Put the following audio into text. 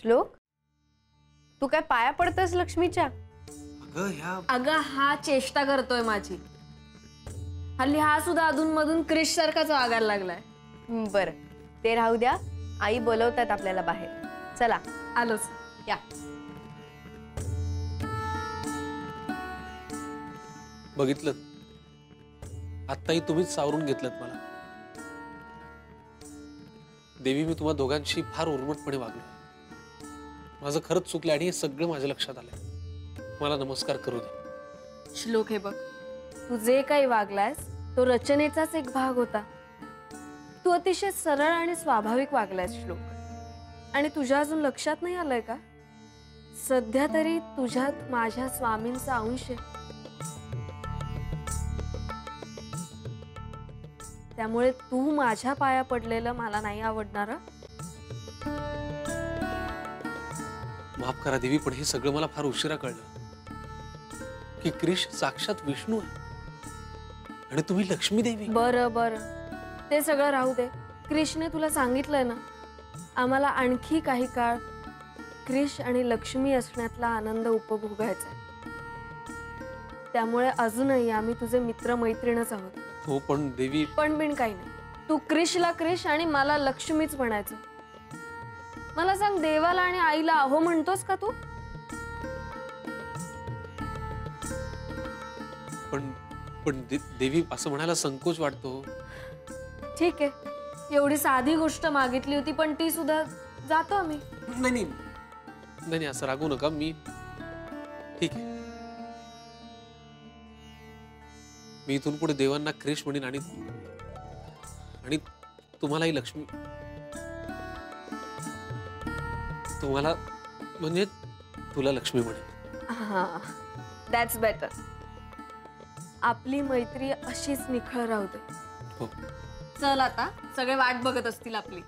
श्लोक, तू काय पाया पडतस लक्ष्मीच्या? अगं हा चेष्टा करतोय माझी. हल्ली हा सुद्धा अधून मधून क्रिश सारखाच वागायला लागलाय. बरं, ते राहू द्या. आई बोलवतात आपल्याला बाहेर. चला. आलोच. या. बघितलं, आत्ताही तुम्हीच सावरून घेतलं मला. देवी, मी तुम्हा दोघांशी फार उर्मटपणे वागलो. माझं खरंच चुकलं आणि हे सगळं माझ्या लक्षात आलंय. मला नमस्कार करू दे. श्लोक, हे बघ, तू जे काही वागलायस तो रचनेचाच एक भाग होता. तू अतिशय सरळ आणि स्वाभाविक वागलायस श्लोक. आणि तुझ्या अजून लक्षात नाही आलंय का, सध्या तरी तुझ्यात माझ्या स्वामींचा अंश आहे. त्यामुळे तू माझ्या पाया पडलेलं मला नाही आवडणार. माफ करा देवी, पण हे सगळं मला फार उशिरा कळलं की क्रिश साक्षात विष्णू आहे आणि तुम्ही लक्ष्मी देवी. बरं बरं, ते सगळं राहू दे. क्रिशने तुला सांगितलंय ना, आम्हाला आणखी काही काळ क्रिश आणि लक्ष्मी असण्यातला आनंद उपभोगायचा. त्यामुळे अजूनही आम्ही तुझे मित्र मैत्रीणच आहोत. हो पण देवी, पण बिन काही नाही. तू क्रिशला क्रिश आणि मला लक्ष्मीच म्हणायचं. मला सांग, देवाला आणि आईला अहो म्हणतोस का तू? पण देवी, असं म्हणायला संकोच वाटतो. ठीक आहे, एवढी साधी गोष्ट मागितली होती, पण ती सुद्धा जातो आम्ही. नाही नाही, असं रागू नका. मी ठीक आहे, मी इथून पुढे देवांना क्रिश म्हणेन आणि तुम्हालाही लक्ष्मी. तुम्हाला म्हणजे तुला लक्ष्मी म्हणेन. हा, दॅट्स बेटर. आपली मैत्री अशीच निखळ राहू दे. हो. चल आता, सगळे वाट बघत असतील आपली.